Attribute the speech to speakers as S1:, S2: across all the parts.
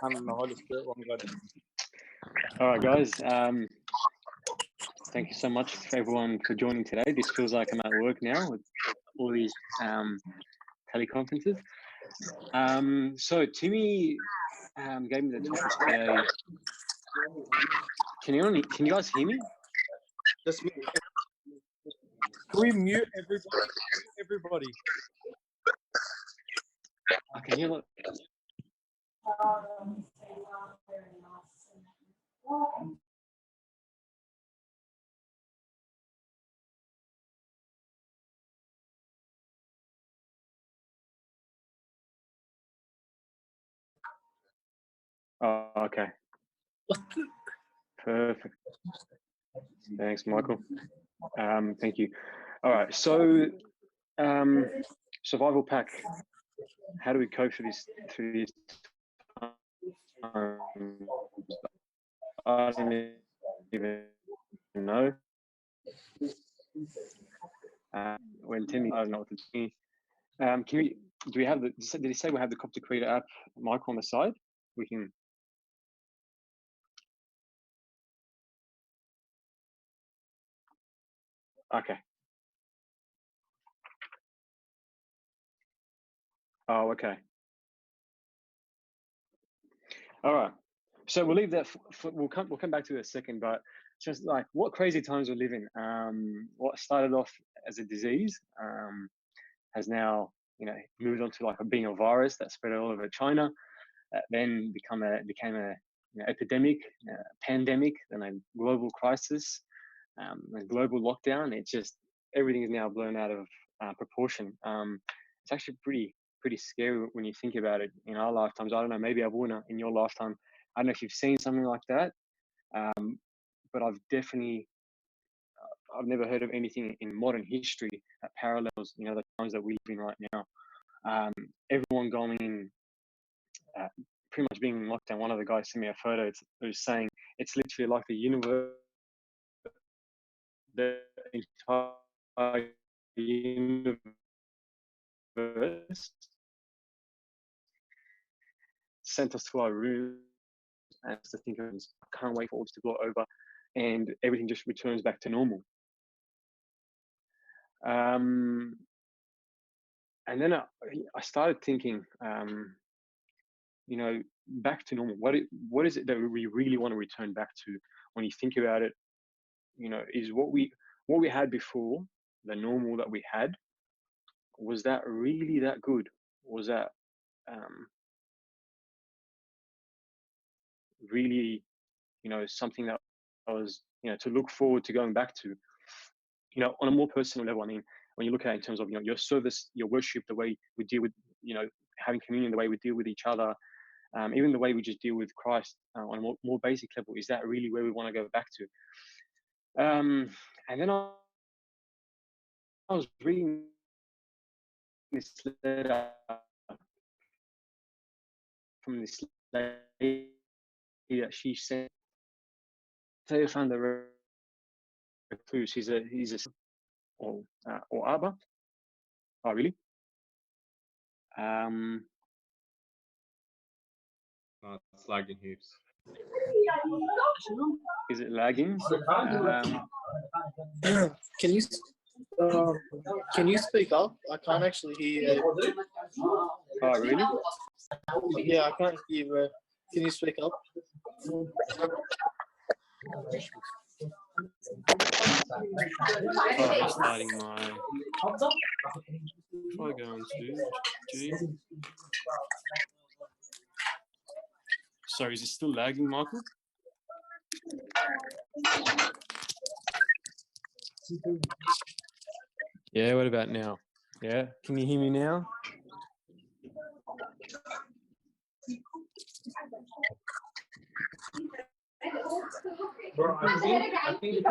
S1: Son, and the Holy Spirit, one God.
S2: All right, guys. Thank you so much for everyone for joining today. This feels like I'm at work now with all these teleconferences. So Timmy gave me the topic today. Can you guys hear me?
S1: Just mute. Can we mute everybody?
S2: I can hear it. Oh, okay. Perfect. Thanks, Michael. Thank you. All right. So, survival pack. How do we cope through this time? I don't even know. When Timmy, I don't know what to do. Do we have did he say we have the Copter Creator app, Michael, on the side? We can. Okay. Oh, okay. All right. So we'll leave that. We'll come back to it in a second. But just like what crazy times we live in. What started off as a disease has now moved on to like being a virus that spread all over China. Then became a epidemic, pandemic, then a global crisis, a global lockdown. It's just everything is now blown out of proportion. It's actually pretty scary when you think about it. In our lifetimes, I don't know, maybe I've won in your lifetime. I don't know if you've seen something like that, but I've never heard of anything in modern history that parallels, the times that we live in right now. Everyone going in, pretty much being in lockdown. One of the guys sent me a photo. It was saying it's literally like the universe, the entire universe sent us to our room and to think of this. I can't wait for all this to blow over and everything just returns back to normal. And then I started thinking, back to normal. What is it that we really want to return back to? When you think about it, is what we had before, the normal that we had, was that really that good? Was that really something that I was to look forward to going back to? On a more personal level, I mean, when you look at it in terms of your service, your worship, the way we deal with having communion, the way we deal with each other, even the way we just deal with Christ on a more basic level, is that really where we want to go back to? And then I was reading this letter from this lady that she sent. I found the recluse. He's a or Abba. Oh, really?
S1: It's lagging heaps.
S2: Is it lagging?
S3: Can you speak up? I can't actually hear you.
S2: Oh, really?
S3: Yeah, I can't hear you. Can you speak up?
S4: Starting my. If I go into G. Sorry, is it still lagging, Michael? Yeah, what about now? Yeah, can you hear me now?
S1: Bro, I think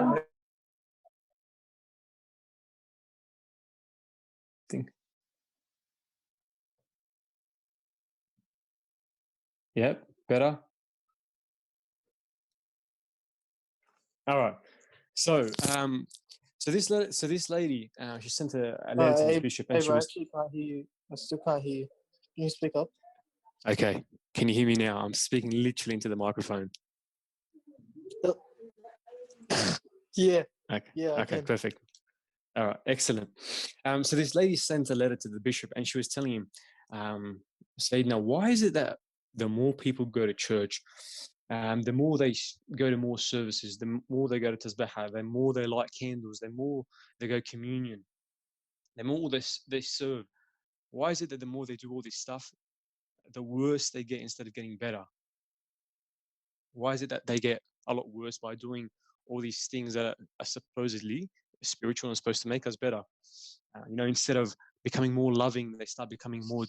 S4: Yep, better. All right. So, this lady, she sent a letter to the bishop, and
S3: I
S4: she was.
S3: actually can't hear you. I still can't hear you. Can you speak up?
S4: Okay. Can you hear me now? I'm speaking literally into the microphone.
S3: Yeah.
S4: Okay.
S3: Yeah, I
S4: Okay,
S3: can.
S4: perfect. All right, excellent. So this lady sent a letter to the bishop, and she was telling him, say, now, why is it that the more people go to church, the more they go to more services, the more they go to tasbihah, the more they light candles, the more they go communion, the more they serve. Why is it that the more they do all this stuff, the worse they get instead of getting better? Why is it that they get a lot worse by doing all these things that are supposedly spiritual and supposed to make us better? Instead of becoming more loving, they start becoming more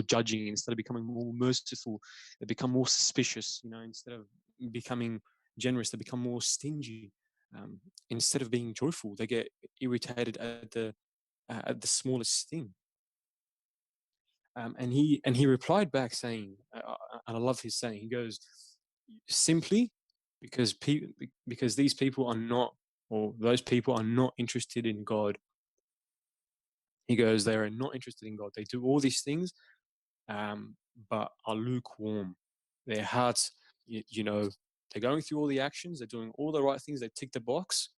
S4: judging. Instead of becoming more merciful, they become more suspicious. Instead of becoming generous, they become more stingy. Instead of being joyful, they get irritated at the smallest thing. And he replied back saying, and I love his saying. He goes, simply because these people are not, or those people are not interested in God. He goes, they are not interested in God. They do all these things, but are lukewarm. Their hearts, they're going through all the actions. They're doing all the right things. They tick the box,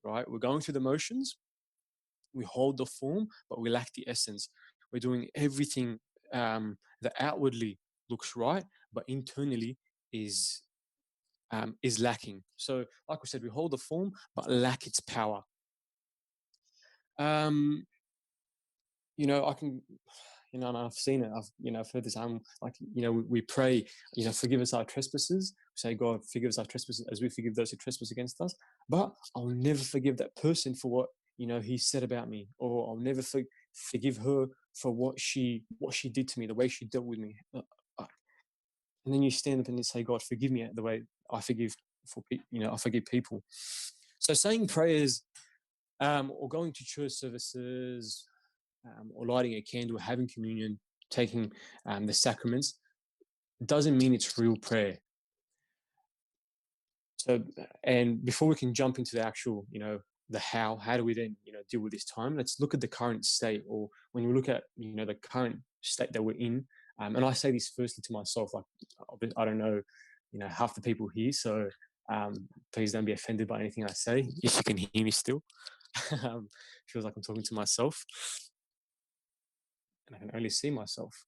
S4: right? We're going through the motions. We hold the form, but we lack the essence. We're doing everything that outwardly looks right, but internally is lacking. So, like we said, we hold the form, but lack its power. I can, and I've seen it. I've heard this. We pray, forgive us our trespasses. We say, God, forgive us our trespasses as we forgive those who trespass against us. But I'll never forgive that person for what he said about me, or I'll never forgive her for what she did to me, the way she dealt with me. And then you stand up and you say, God, forgive me the way I forgive I forgive people. So saying prayers, or going to church services, or lighting a candle, having communion, taking the sacraments, doesn't mean it's real prayer. So, and before we can jump into the actual, the how do we then, deal with this time? Let's look at the current state, or when we look at, the current state that we're in. And I say this firstly to myself, like, I don't know, half the people here, so please don't be offended by anything I say. If you can hear me still, feels like I'm talking to myself, and I can only see myself.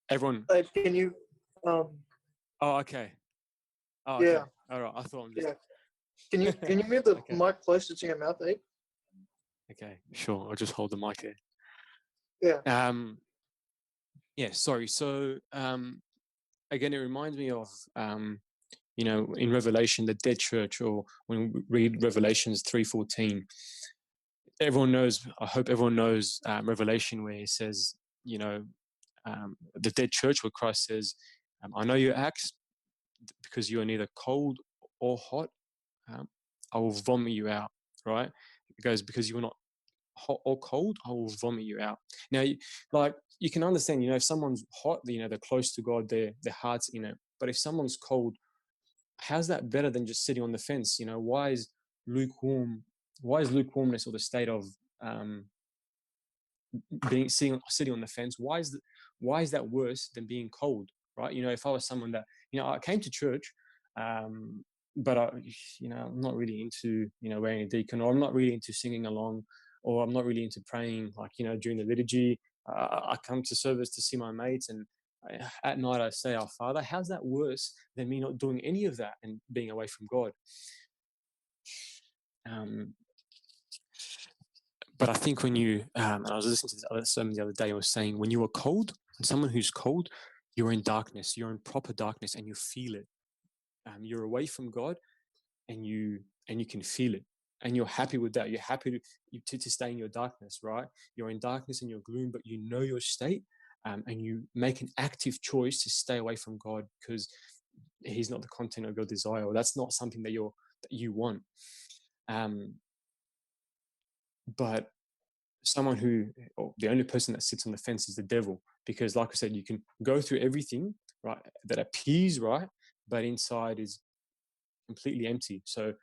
S4: Everyone.
S3: Can you?
S4: Oh, okay. Oh,
S3: Yeah.
S4: okay. All right. I thought I'm just.
S3: Yeah. Can you move the
S4: Okay.
S3: mic closer to your mouth, Abe?
S4: Okay, sure. I'll just hold the mic here.
S3: Yeah.
S4: Yeah. Sorry. So, again, it reminds me of, in Revelation, the dead church, or when we read Revelations 3:14. Everyone knows. I hope everyone knows Revelation, where it says, the dead church, where Christ says, "I know your acts, because you are neither cold or hot. I will vomit you out." Right? It goes, because you are not hot or cold, I will vomit you out. Now, you can understand, if someone's hot, they're close to God, their heart's in it. But if someone's cold, how's that better than just sitting on the fence? Why is lukewarmness, or the state of sitting on the fence? Why is that worse than being cold? Right? If I was someone that, I came to church, but I'm not really into, wearing a deacon, or I'm not really into singing along, or I'm not really into praying, like, during the liturgy. I come to service to see my mates, and at night I say Our Father. How's that worse than me not doing any of that and being away from God? But I think when you, and I was listening to this other sermon the other day, I was saying, when you are cold, when someone who's cold, you're in darkness, you're in proper darkness, and you feel it. You're away from God, and you can feel it, and you're happy with that. You're happy to stay in your darkness, right? You're in darkness and your gloom, but you know your state, and you make an active choice to stay away from God, because He's not the content of your desire, or that's not something that you want. But someone or the only person that sits on the fence is the devil, because, like I said, you can go through everything, right, that appears right, but inside is completely empty. So,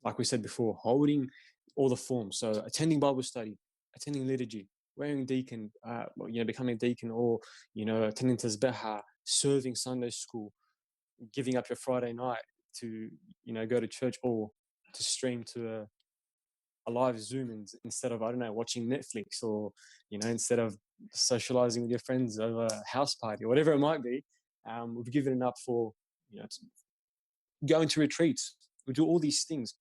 S4: like we said before, holding all the forms. So attending Bible study, attending liturgy, wearing deacon, becoming a deacon, or attending tasbih, serving Sunday school, giving up your Friday night to go to church, or to stream to a live Zoom instead of, I don't know, watching Netflix, or instead of socializing with your friends over a house party or whatever it might be. We've given it up for going to retreats. We do all these things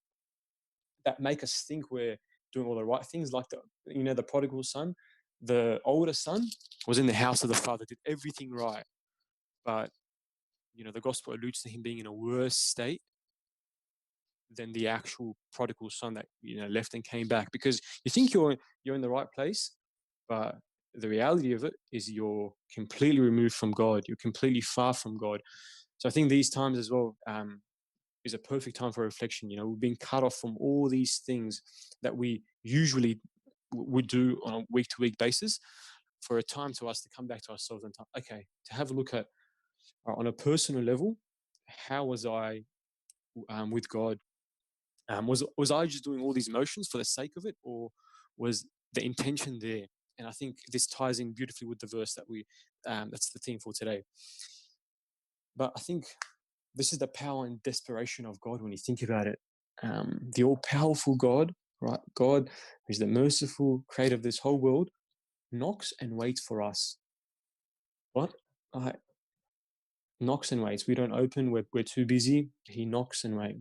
S4: that make us think we're doing all the right things, like the prodigal son. The older son was in the house of the father, did everything right, but the gospel alludes to him being in a worse state than the actual prodigal son that left and came back. Because you think you're in the right place, but the reality of it is you're completely removed from God. You're completely far from God. So I think these times as well is a perfect time for reflection. We've been cut off from all these things that we usually would do on a week-to-week basis, for a time to us to come back to ourselves and to have a look at, on a personal level, how was I with God? Was I just doing all these motions for the sake of it, or was the intention there? And I think this ties in beautifully with the verse that that's the theme for today. But I think this is the power and desperation of God when you think about it. The all-powerful God, right? God, who's the merciful creator of this whole world, knocks and waits for us. What? Knocks and waits. We don't open. We're too busy. He knocks and waits.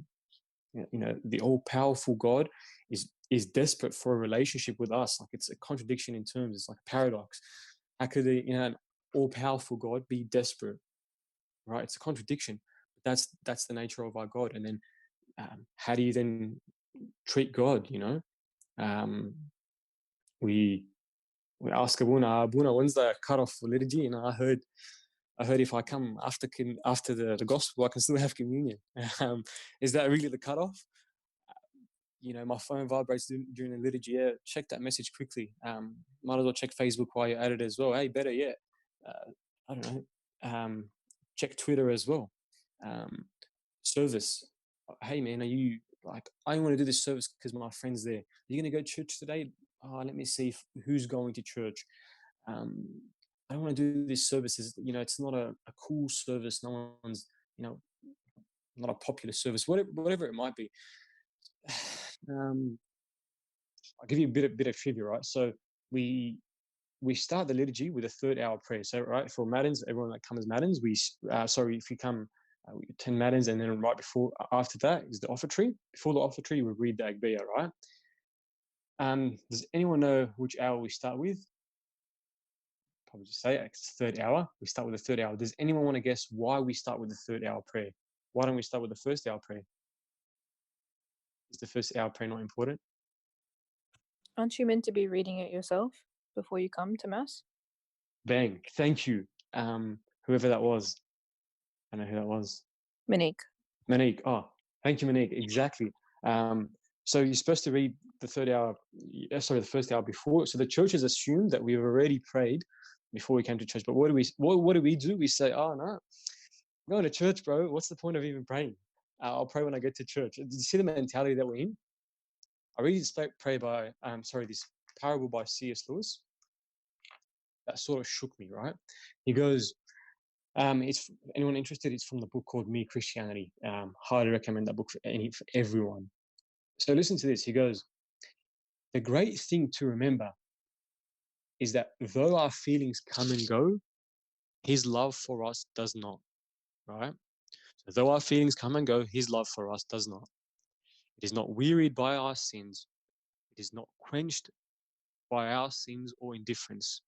S4: The all-powerful God is desperate for a relationship with us. Like, it's a contradiction in terms. It's like a paradox. How could an all-powerful God be desperate? Right? It's a contradiction. But that's the nature of our God. And then how do you then treat God? We ask Abuna, when's the cutoff for liturgy? I heard if I come after the gospel, I can still have communion. Is that really the cutoff? My phone vibrates during the liturgy. Yeah, check that message quickly. Might as well check Facebook while you're at it as well. Hey, better yet, I don't know. Check Twitter as well. Service. Hey, man, are you I want to do this service because my friend's there. Are you going to go to church today? Let me see who's going to church. I don't want to do this service. It's not a cool service. No one's, not a popular service. Whatever it might be. I'll give you a bit of trivia, right? So we start the liturgy with a third hour prayer. So, right, for Matins, everyone that comes Matins, if you come, we attend Matins, and then after that is the offertory. Before the offertory, we read the Agbeya, right? Does anyone know which hour we start with? Probably just say it's the third hour. We start with the third hour. Does anyone want to guess why we start with the third hour prayer? Why don't we start with the first hour prayer? Is the first hour prayer not important?
S5: Aren't you meant to be reading it yourself before you come to Mass?
S4: Bang. Thank you. Whoever that was. I know who that was.
S5: Monique.
S4: Oh, thank you, Monique. Exactly. So you're supposed to read the the first hour before. So the church has assumed that we've already prayed before we came to church. But what do we do? We say, oh, no, I'm going to church, bro. What's the point of even praying? I'll pray when I get to church. Do you see the mentality that we're in? I read this this parable by C.S. Lewis. That sort of shook me, right? He goes, it's anyone interested, it's from the book called Me Christianity. Highly recommend that book for everyone. So listen to this. He goes, the great thing to remember is that though our feelings come and go, his love for us does not, right? So though our feelings come and go, his love for us does not. It is not wearied by our sins. It is not quenched by our sins or indifference,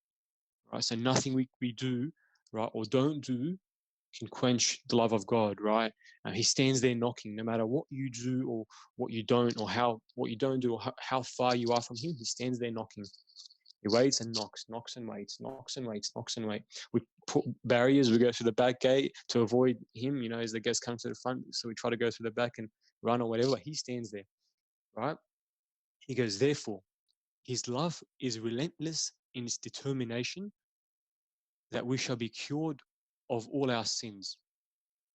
S4: right? So nothing we do, right, or don't do can quench the love of God, right? He stands there knocking, no matter what you do or what you don't, or what you don't do, or how far you are from him. He stands there knocking. He waits and knocks and waits, knocks and waits, knocks and waits. We put barriers. We go through the back gate to avoid him, as the guests come to the front. So we try to go through the back and run or whatever. He stands there, right? He goes, therefore, his love is relentless in its determination that we shall be cured of all our sins,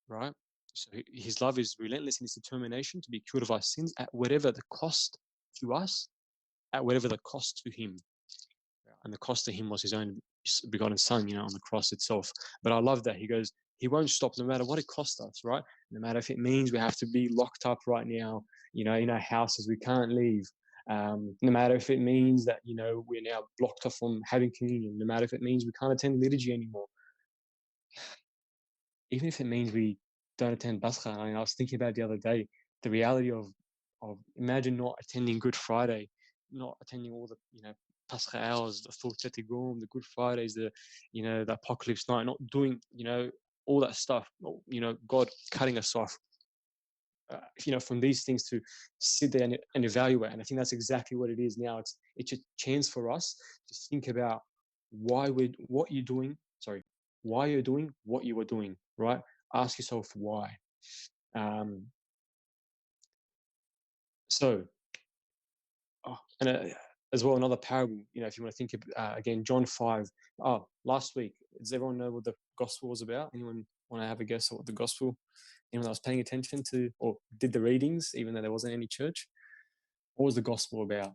S4: right? So his love is relentless in its determination to be cured of our sins at whatever the cost to us, at whatever the cost to him. and the cost to him was his own begotten son, on the cross itself. But I love that he goes, he won't stop no matter what it costs us, right? No matter if it means we have to be locked up right now, in our houses, we can't leave. No matter if it means that, we're now blocked off from having communion, no matter if it means we can't attend liturgy anymore, even if it means we don't attend Pascha. I was thinking about it the other day, the reality of imagine not attending Good Friday, not attending all the, Pascha hours, the Thorteti Gom, the Good Fridays, the Apocalypse night, not doing, all that stuff, God cutting us off, from these things to sit there and evaluate. And I think that's exactly what it is now. It's a chance for us to think about why you're doing what you are doing, right? Ask yourself why. As well, another parable, if you want to think of, again, John 5. Last week, does everyone know what the gospel was about? Anyone want to have a guess at what the gospel, anyone that was paying attention to or did the readings, even though there wasn't any church? What was the gospel about?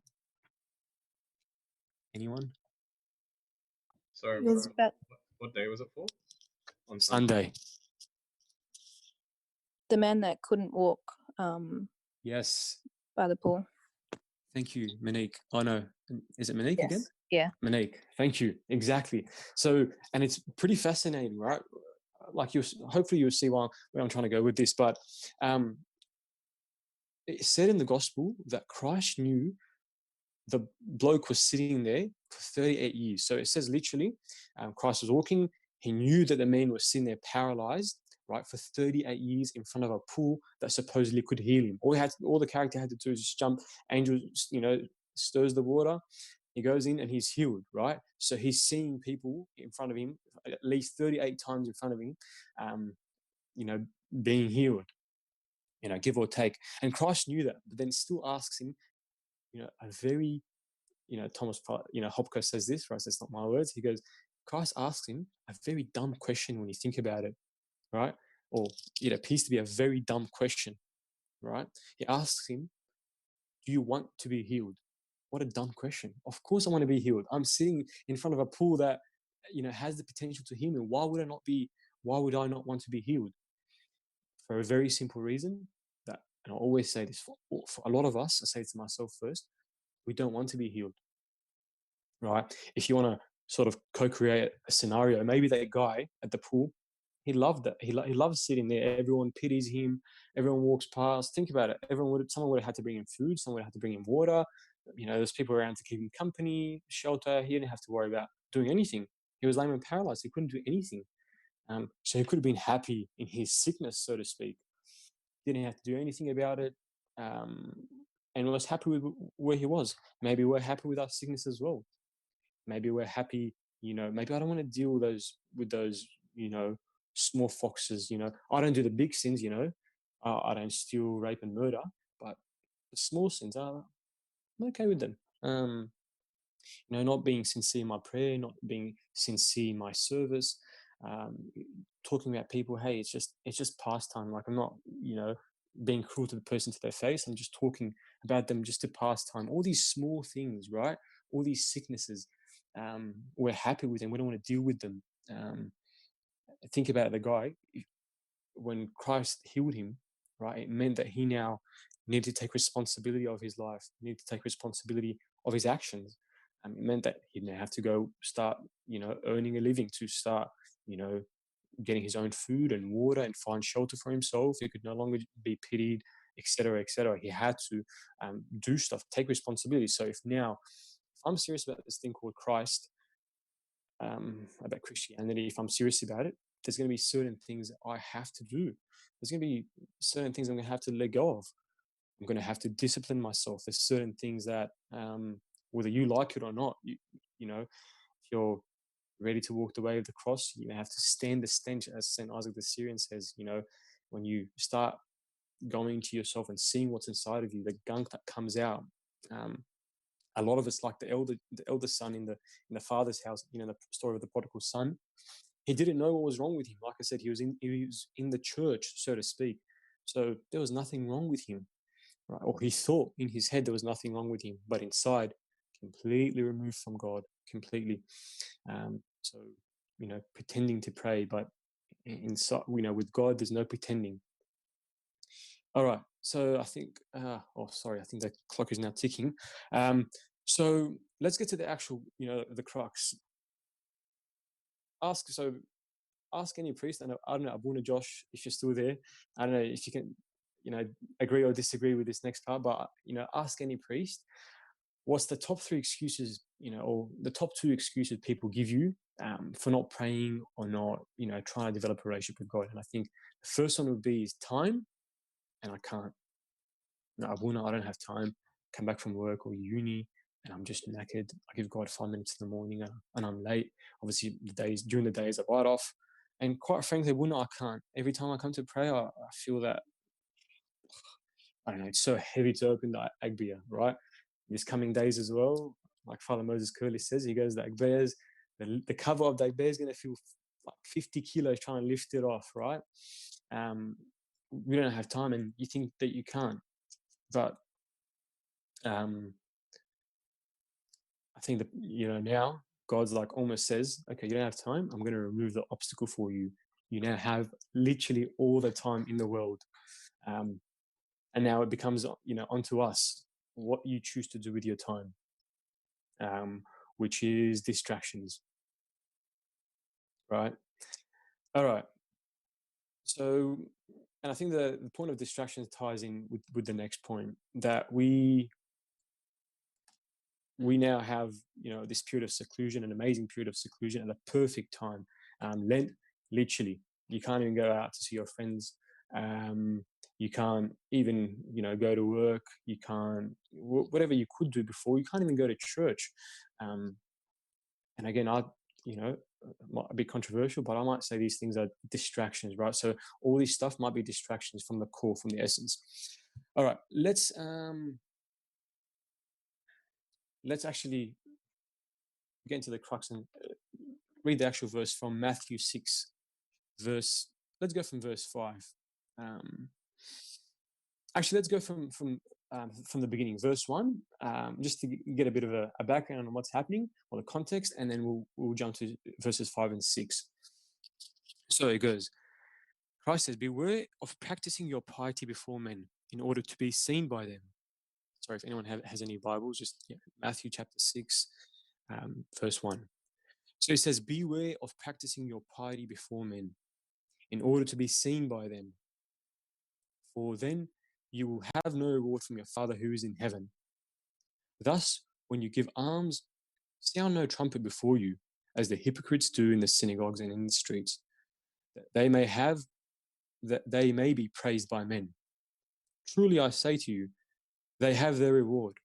S4: Anyone?
S1: Sorry,
S5: It was about
S1: what day was it for? On
S4: Sunday.
S5: the man that couldn't walk
S4: Yes.
S5: by the pool.
S4: Thank you, Monique. Oh no, is it Monique again?
S5: Yeah.
S4: Monique, thank you. Exactly. So, and it's pretty fascinating, right? Like hopefully you'll see where I'm trying to go with this, but it said in the gospel that Christ knew the bloke was sitting there for 38 years. So it says literally, Christ was walking. He knew that the man was sitting there paralyzed, right, for 38 years in front of a pool that supposedly could heal him. All the character had to do is just jump. Angel, stirs the water. He goes in and he's healed, right? So he's seeing people in front of him, at least 38 times in front of him, being healed, give or take. And Christ knew that, but then still asks him, a very, Thomas, Hopko says this, right? So it's not my words. He goes, Christ asks him a very dumb question when you think about it, right? Or it appears to be a very dumb question, right? He asks him, do you want to be healed? What a dumb question. Of course I want to be healed. I'm sitting in front of a pool that, has the potential to heal me. Why would I not want to be healed? For a very simple reason that, and I always say this for a lot of us, I say it to myself first, we don't want to be healed, right? If you want to sort of co-create a scenario, maybe that guy at the pool, he loved it. He loves sitting there. Everyone pities him. Everyone walks past. Think about it. Someone would have had to bring him food. Someone would have had to bring him water. There's people around to keep him company, shelter. He didn't have to worry about doing anything. He was lame and paralyzed. He couldn't do anything. So he could have been happy in his sickness, so to speak. Didn't have to do anything about it. And was happy with where he was. Maybe we're happy with our sickness as well. Maybe we're happy, maybe I don't want to deal with those, small foxes, I don't do the big sins, I don't steal, rape and murder, but the small sins, I'm okay with them. Not being sincere in my prayer, not being sincere in my service, talking about people, hey, it's just pastime. Like I'm not, being cruel to the person to their face. I'm just talking about them just to pass time. All these small things, right? All these sicknesses, we're happy with them. We don't want to deal with them. Think about the guy. When Christ healed him, right, it meant that he now needed to take responsibility of his life, needed to take responsibility of his actions. It meant that he'd now have to go start, earning a living, to start, getting his own food and water and find shelter for himself. He could no longer be pitied, etc., etc. He had to do stuff, take responsibility. So if I'm serious about this thing called Christ, about Christianity, if I'm serious about it, there's going to be certain things that I have to do. There's going to be certain things I'm going to have to let go of. I'm going to have to discipline myself. There's certain things that, whether you like it or not, if you're ready to walk the way of the cross, you have to stand the stench, as St. Isaac the Syrian says, when you start going to yourself and seeing what's inside of you, the gunk that comes out. A lot of it's like the elder son in the father's house, the story of the prodigal son. He didn't know what was wrong with him. Like I said, he was in the church, so to speak. So there was nothing wrong with him, right? Or he thought in his head there was nothing wrong with him, but inside, completely removed from God, completely. So, pretending to pray, but inside, with God, there's no pretending. All right. So I think, I think the clock is now ticking. So let's get to the actual, the crux. Ask any priest. I don't know, Abuna Josh, if you're still there. I don't know if you can, agree or disagree with this next part, but, ask any priest, what's the top 3 excuses, or the top 2 excuses people give you for not praying or not, trying to develop a relationship with God. And I think the first one would be is time, and I can't. No, I don't have time. Come back from work or uni, and I'm just knackered. I give God 5 minutes in the morning, and I'm late. Obviously, during the days I write off. And quite frankly, I can't. Every time I come to prayer, I feel that, I don't know, it's so heavy to open the Agbiya, right? These coming days as well, like Father Moses Curley says, he goes, the Agbiyas, the cover of the Agbiya is going to feel like 50 kilos trying to lift it off, right? We don't have time, and you think that you can't. But I think that, now God's like almost says, okay, you don't have time. I'm going to remove the obstacle for you. You now have literally all the time in the world. And now it becomes, onto us, what you choose to do with your time, which is distractions. Right. All right. So, and I think the point of distractions ties in with the next point, that we now have, this period of seclusion, an amazing period of seclusion at a perfect time. Lent, literally, you can't even go out to see your friends. You can't even, go to work. You can't, whatever you could do before, you can't even go to church. And again, might be controversial, but I might say these things are distractions, right? So all this stuff might be distractions from the core, from the essence. All right, let's actually get into the crux and read the actual verse from Matthew 6, let's go from verse 5. Actually, let's go from the beginning, verse 1, just to get a bit of a background on what's happening, or the context, and then we'll jump to verses 5 and 6. So it goes, Christ says, beware of practicing your piety before men in order to be seen by them. Sorry, if anyone has any Bibles, just Matthew chapter 6, verse 1. So it says, beware of practicing your piety before men in order to be seen by them. For then you will have no reward from your Father who is in heaven. Thus, when you give alms, sound no trumpet before you, as the hypocrites do in the synagogues and in the streets, that they may be praised by men. Truly I say to you, they have their reward.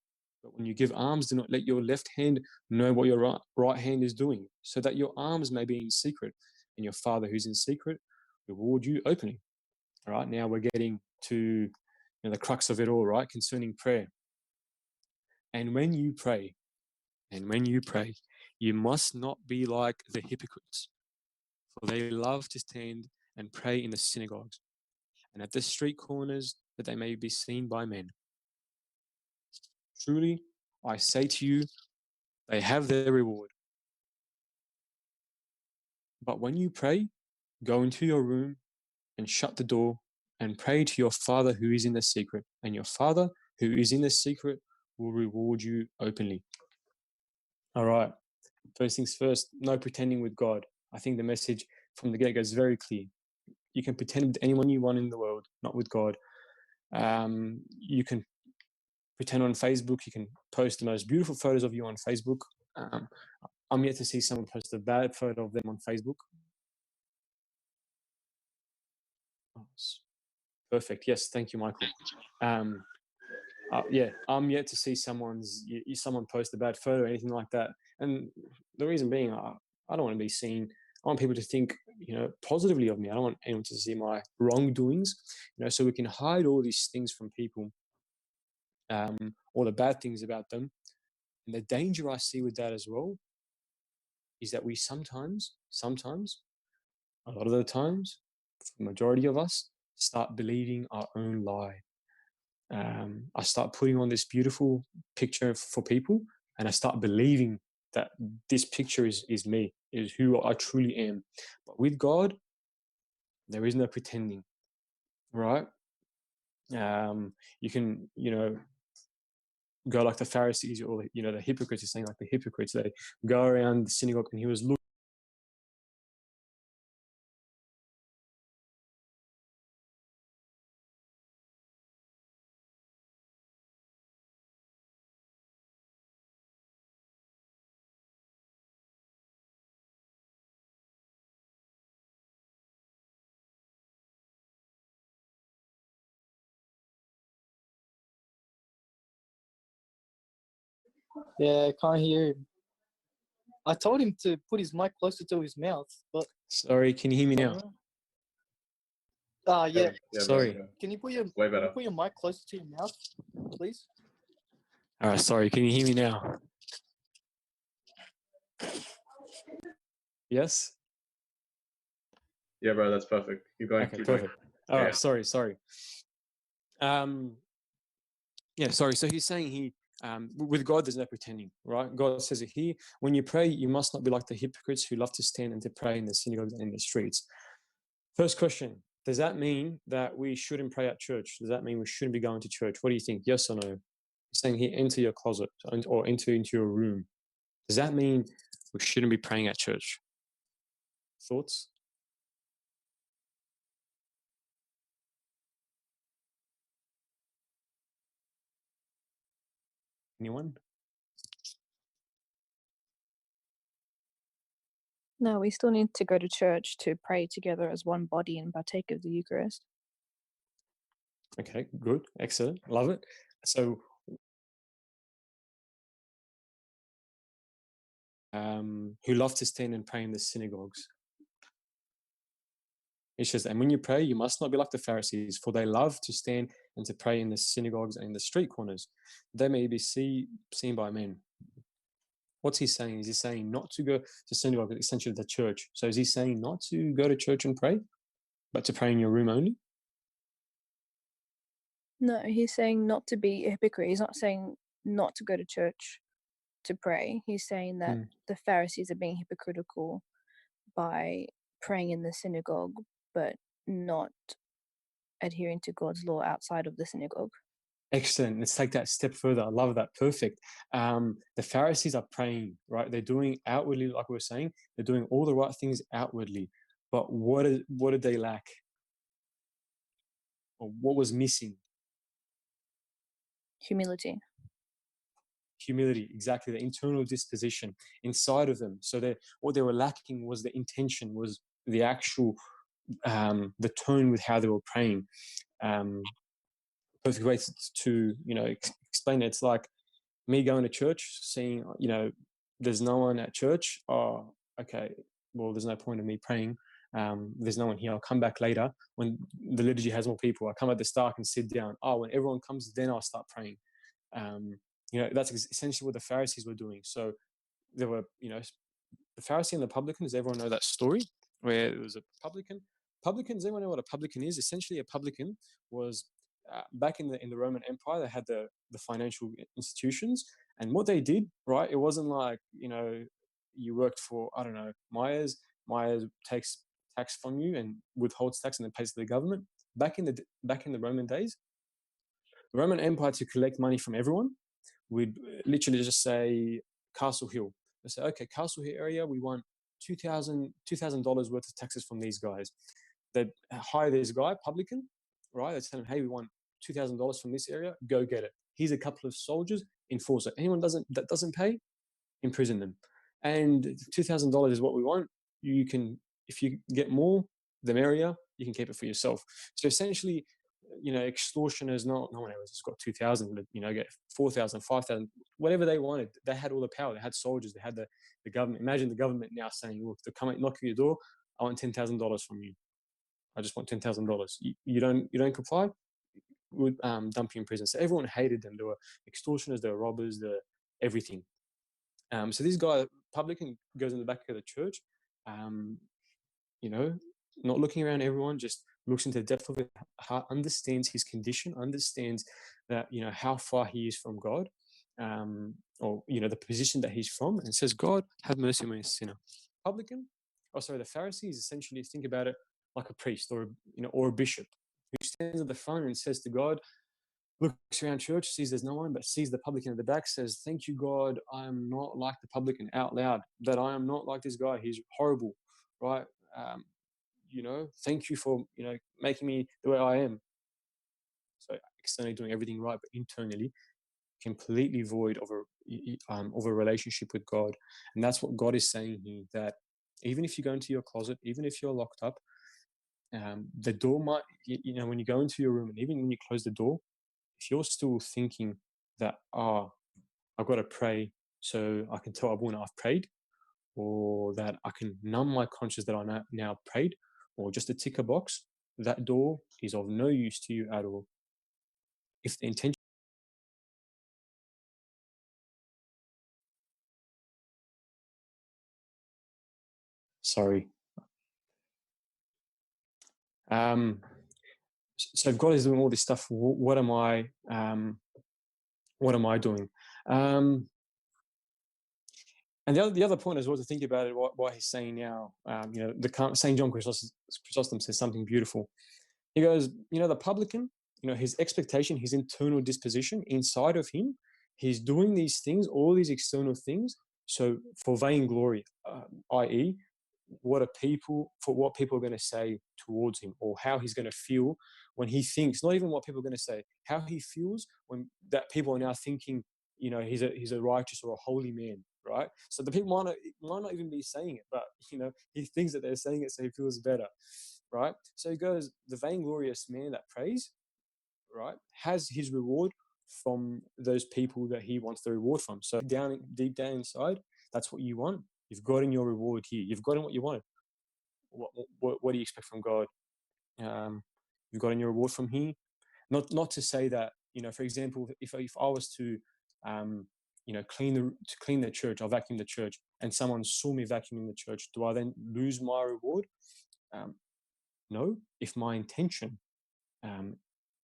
S4: But when you give alms, do not let your left hand know what your right hand is doing, so that your alms may be in secret, and your Father who's in secret reward you openly. All right, now we're getting to the crux of it all, right, concerning prayer. And when you pray, you must not be like the hypocrites, for they love to stand and pray in the synagogues and at the street corners, that they may be seen by men. Truly, I say to you, they have their reward. But when you pray, go into your room and shut the door and pray to your Father who is in the secret, and your Father who is in the secret will reward you openly. All right. First things first, no pretending with God. I think the message from the get-go is very clear. You can pretend with anyone you want in the world, not with God. You can pretend on Facebook. You can post the most beautiful photos of you on Facebook. I'm yet to see someone post a bad photo of them on Facebook. Oh, perfect. Yes, thank you, Michael. Yeah, I'm yet to see someone post a bad photo or anything like that. And the reason being, I don't want to be seen. I want people to think, positively of me. I don't want anyone to see my wrongdoings, so we can hide all these things from people, all the bad things about them. And the danger I see with that as well is that we sometimes, a lot of the times, the majority of us, start believing our own lie. I start putting on this beautiful picture for people, and I start believing that this picture is me, is who I truly am. But with God, there is no pretending, right? You can, go like the Pharisees or, the hypocrites. You're saying like the hypocrites, they go around the synagogue, and he was looking.
S3: Yeah, I can't hear him. I told him to put his mic closer to his mouth, but
S4: Sorry, can you hear me now?
S3: yeah.
S4: Sorry.
S3: Can you put
S1: Way better.
S3: your mic closer to your mouth, please?
S4: All right, sorry. Can you hear me now? Yes?
S1: Yeah, bro, that's perfect. Keep going.
S4: Okay,
S1: Keep going.
S4: perfect. All right, sorry. Sorry. So he's saying with God, there's no pretending, right? God says it here. When you pray, you must not be like the hypocrites who love to stand and to pray in the synagogues and in the streets. First question, does that mean that we shouldn't pray at church? Does that mean we shouldn't be going to church? What do you think? Yes or no? He's saying here, enter your closet or enter into your room. Does that mean we shouldn't be praying at church? Thoughts? Anyone?
S5: No, we still need to go to church to pray together as one body and partake of the Eucharist.
S4: Okay, good. Excellent. Love it. So, who love to stand and pray in the synagogues. It says, and when you pray, you must not be like the Pharisees, for they love to stand and to pray in the synagogues and in the street corners. They may be seen by men. What's he saying? Is he saying not to go to synagogue, essentially the church? So is he saying not to go to church and pray, but to pray in your room only?
S5: No, he's saying not to be a hypocrite. He's not saying not to go to church to pray. He's saying that the Pharisees are being hypocritical by praying in the synagogue, but not adhering to God's law outside of the synagogue.
S4: Excellent. Let's take that step further. I love that. Perfect. The Pharisees are praying, right? They're doing outwardly, like we were saying, they're doing all the right things outwardly. But what did they lack? Or what was missing?
S5: Humility.
S4: Humility, exactly, the internal disposition inside of them. So what they were lacking was the intention, was the actual, the tone with how they were praying. Perfect way to explain it. It's like me going to church, seeing there's no one at church. Oh, okay. Well, there's no point in me praying. There's no one here. I'll come back later when the liturgy has more people. I come at the start and sit down. Oh, when everyone comes, then I'll start praying. That's essentially what the Pharisees were doing. So there were, the Pharisee and the publican. Does everyone know that story where there was a publican? Publicans, everyone know what a publican is? Essentially, a publican was back in the Roman Empire. They had the financial institutions, and what they did, right? It wasn't like you worked for, I don't know, Myers. Myers takes tax from you and withholds tax and then pays to the government. Back in the Roman days, the Roman Empire, to collect money from everyone, we'd literally just say Castle Hill. They say, okay, Castle Hill area, we want $2,000 worth of taxes from these guys. They'd hire this guy, publican, right? They tell him, hey, we want $2,000 from this area, go get it. Here's a couple of soldiers, enforce it. Anyone that doesn't pay, imprison them. And $2,000 is what we want. You can, if you get more, the merrier. You can keep it for yourself. So essentially, extortioners, no one ever just got 2,000, but, get 4,000, 5,000, whatever they wanted. They had all the power. They had soldiers. They had the government. Imagine the government now saying, look, to come and knock at your door, I want $10,000 from you. I just want $10,000. You don't comply, would dump you in prison. So everyone hated them. They were extortioners. They were robbers. They were everything. So this guy, publican, goes in the back of the church, not looking around everyone, just looks into the depth of his heart, understands his condition, understands that, how far he is from God. or the position that he's from, and says, God, have mercy on me, a sinner. Publican, the Pharisees essentially think about it like a priest or a bishop who stands at the front and says to God, looks around church, sees there's no one, but sees the publican at the back, says, thank you, God, I am not like the publican, out loud, that I am not like this guy. He's horrible, right? Thank you for, making me the way I am. So externally doing everything right, but internally completely void of a relationship with God. And that's what God is saying here, that even if you go into your closet, even if you're locked up, the door might, when you go into your room, and even when you close the door, if you're still thinking that, I've got to pray so I can tell everyone I've prayed, or that I can numb my conscience that I now prayed, or just to tick a box, that door is of no use to you at all. If the intention, sorry. So if God is doing all this stuff, what am I doing? And the other point as well to think about it, what he's saying now, the St. John Chrysostom says something beautiful. He goes, the publican, his expectation, his internal disposition inside of him, he's doing these things, all these external things, so for vainglory, i.e., what people are going to say towards him, or how he's going to feel when he thinks, not even what people are going to say, how he feels when that people are now thinking, he's a righteous or a holy man, right? So the people might not even be saying it, but he thinks that they're saying it, so he feels better, right? So he goes, the vainglorious man that prays, right, has his reward from those people that he wants the reward from. So deep down inside, that's what you want. You've gotten your reward here. You've gotten what you wanted. What do you expect from God? You've gotten your reward from here. Not to say that, for example, if I was to clean the church, I'll vacuum the church, and someone saw me vacuuming the church, do I then lose my reward? No. If my intention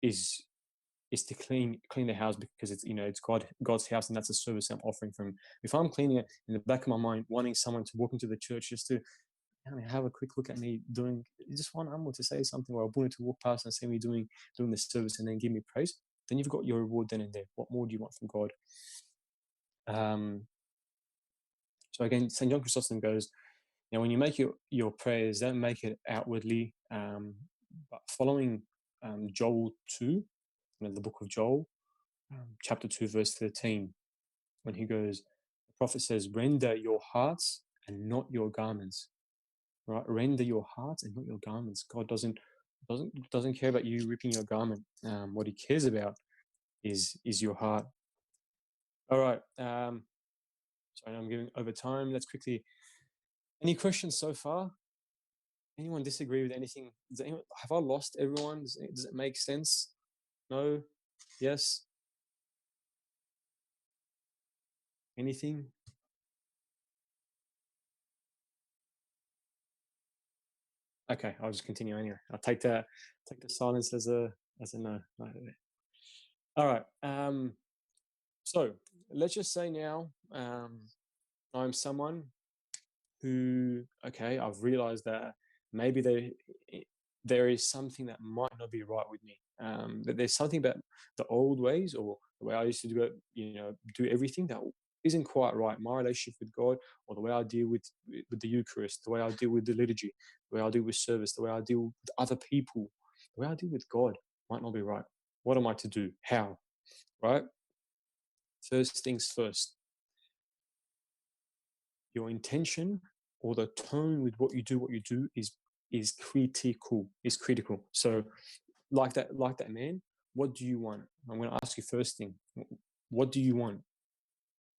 S4: is to clean the house because it's God's house, and that's a service I'm offering from. If I'm cleaning it in the back of my mind, wanting someone to walk into the church just to have a quick look at me doing, just want someone to say something, or I wanted to walk past and see me doing the service and then give me praise, then you've got your reward then and there. What more do you want from God? So again, St. John Chrysostom goes, when you make your prayers, don't make it outwardly, but following Joel 2, the book of Joel, chapter 2, verse 13, when he goes, the prophet says, render your hearts and not your garments, right? Render your hearts and not your garments. God doesn't care about you ripping your garment. What he cares about is your heart. All right. Sorry, I'm giving over time. Let's quickly, any questions so far? Anyone disagree with anything? Have I lost everyone? Does it make sense? No? Yes? Anything? Okay, I'll just continue anyway. I'll take the silence as a no. All right. So let's just say now, I'm someone who, I've realized that maybe there is something that might not be right with me. That there's something about the old ways, or the way I used to do everything, that isn't quite right. My relationship with God, or the way I deal with the Eucharist, the way I deal with the liturgy, the way I deal with service, the way I deal with other people, the way I deal with God might not be right. What am I to do? How? Right? First things first. Your intention, or the tone with what you do is critical. So like that man, what do you want? I'm going to ask you first thing. What do you want?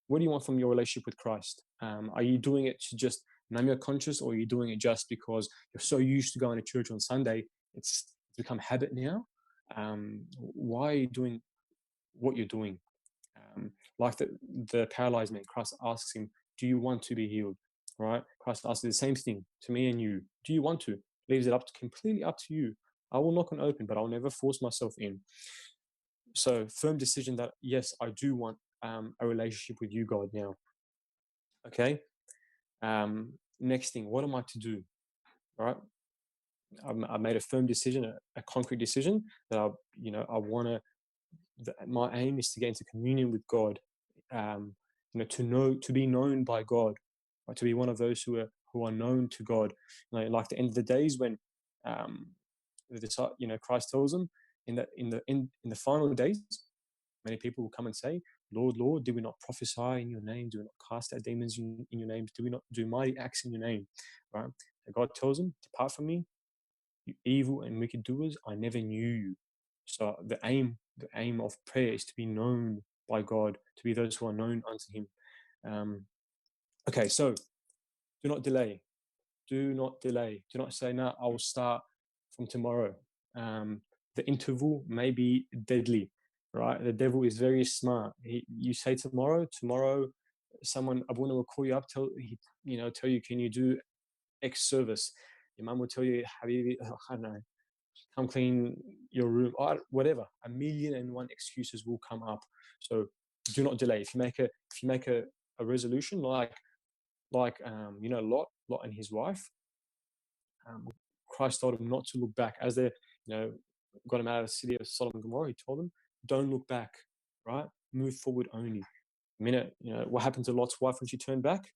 S4: What do you want from your relationship with Christ? Are you doing it to just numb your conscience, or are you doing it just because you're so used to going to church on Sunday, it's become habit now? Why are you doing what you're doing? Like the paralyzed man, Christ asks him, do you want to be healed? Right? Christ asks the same thing to me and you. Do you want to? Leaves it completely up to you. I will knock and open, but I'll never force myself in. So firm decision that, yes, I do want a relationship with you, God, now. Okay. Next thing, what am I to do? All right. I made a firm decision, a concrete decision that I want to. My aim is to get into communion with God. To be known by God, right? To be one of those who are known to God. Like the end of the days when, Christ tells them in the final days, many people will come and say, Lord, Lord, did we not prophesy in your name? Do we not cast out demons in your name? Do we not do mighty acts in your name? Right? And God tells them, depart from me, you evil and wicked doers, I never knew you. So the aim of prayer is to be known by God, to be those who are known unto him. Okay, so do not delay. Do not delay. Do not say, no, I will start from tomorrow. The interval may be deadly, right? The devil is very smart. You say tomorrow, someone, Abuna will call you up, tell you, can you do X service? Your mum will tell you, Habibi, I don't know, come clean your room, or whatever. A million and one excuses will come up. So do not delay. If you make a resolution like Lot and his wife, Christ told him not to look back. As they, got him out of the city of Sodom and Gomorrah, he told them, don't look back, right? Move forward only. What happened to Lot's wife when she turned back?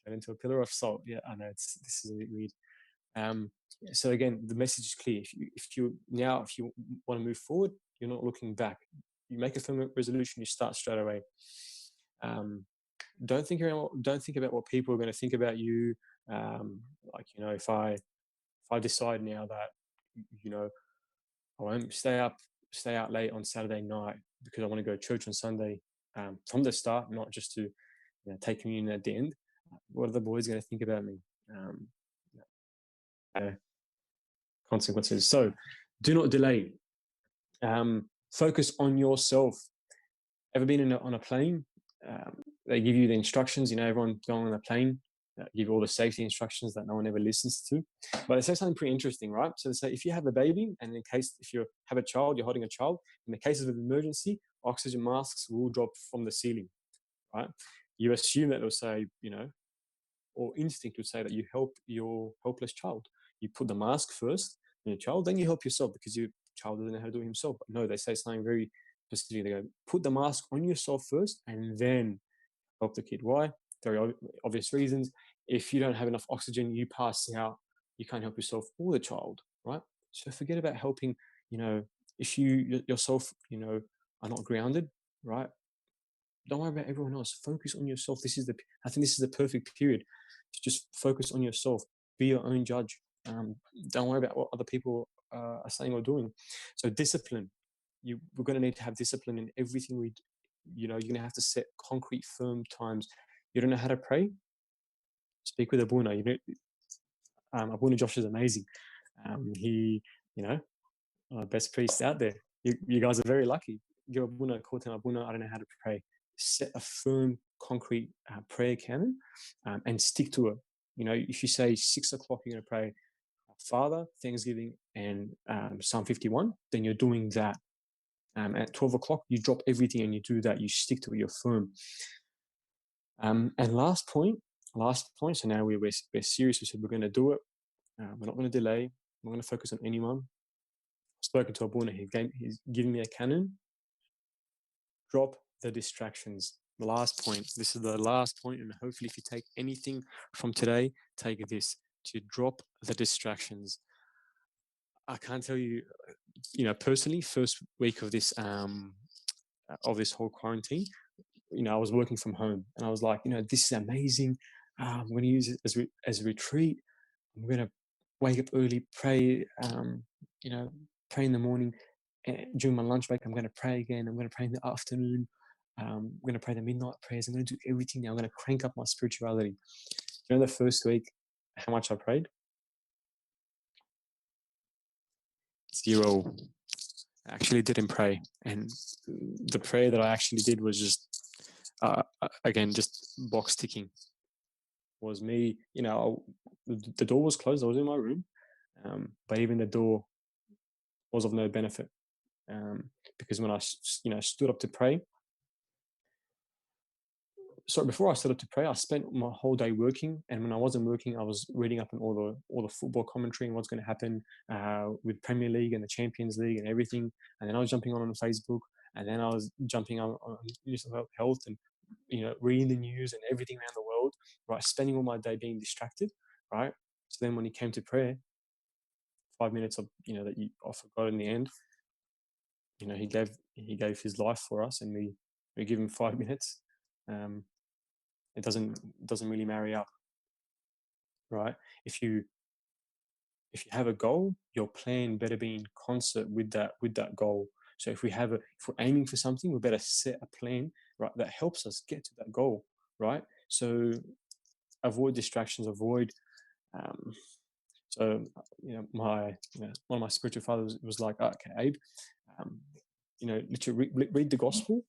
S4: Turned into a pillar of salt. Yeah, I know this is a bit weird. So again, the message is clear. If you want to move forward, you're not looking back. You make a firm resolution, you start straight away. Don't think about what people are going to think about you. If I decide now that I won't stay out late on Saturday night because I want to go to church on Sunday, from the start, not just to take communion at the end. What are the boys going to think about me? Consequences. So do not delay. Focus on yourself. Ever been on a plane? They give you the instructions. Everyone going on a plane, give you all the safety instructions that no one ever listens to. But they say something pretty interesting, right? So they say if you have a baby, and if you have a child, you're holding a child, in the cases of emergency, oxygen masks will drop from the ceiling, right? You assume that they'll say, or instinct would say that you help your helpless child. You put the mask first on your child, then you help yourself because your child doesn't know how to do it himself. But no, they say something very specific. They go, put the mask on yourself first and then help the kid. Why? Very obvious reasons. If you don't have enough oxygen, you pass out, you can't help yourself or the child, right? So forget about helping, if you yourself, are not grounded, right? Don't worry about everyone else. Focus on yourself. I think this is the perfect period to just focus on yourself. Be your own judge. Don't worry about what other people are saying or doing. So discipline. We're going to need to have discipline in everything we do. You're going to have to set concrete, firm times. You don't know how to pray? Speak with Abuna. Abuna Josh is amazing. He, best priest out there. You guys are very lucky. Give Abuna a call to Abuna. I don't know how to pray. Set a firm, concrete prayer canon and stick to it. If you say 6 o'clock, you're going to pray Father, Thanksgiving, and Psalm 51, then you're doing that. At 12 o'clock, you drop everything and you do that. You stick to it. You're firm. And last point. So now we're serious. We said we're going to do it. We're not going to delay. We're going to focus on anyone. I've spoken to Abuna. He's giving me a canon. Drop the distractions. The last point. This is the last point, and hopefully, if you take anything from today, take this: to drop the distractions. I can't tell you, personally, first week of this whole quarantine, I was working from home, and I was like, this is amazing. I'm going to use it as a retreat. I'm going to wake up early, pray. Pray in the morning. During my lunch break, I'm going to pray again. I'm going to pray in the afternoon. I'm going to pray the midnight prayers. I'm going to do everything now. I'm going to crank up my spirituality. During the first week, how much I prayed? 0. I actually didn't pray. And the prayer that I actually did was just, again, just box ticking. Was me, the door was closed. I was in my room. But even the door was of no benefit. Because when I stood up to pray, before I stood up to pray, I spent my whole day working, and when I wasn't working, I was reading up on all the football commentary and what's going to happen with Premier League and the Champions League and everything. And then I was jumping on Facebook, and then I was jumping on news about health and reading the news and everything around the world, right? Spending all my day being distracted, right? So then when it came to prayer, 5 minutes of that you offer God in the end, he gave his life for us, and we give him 5 minutes. It doesn't really marry up, right? If you have a goal, your plan better be in concert with that goal. So if we're aiming for something, we better set a plan, right, that helps us get to that goal, right? So avoid distractions, avoid. So one of my spiritual fathers was like, okay, Abe, literally read the gospel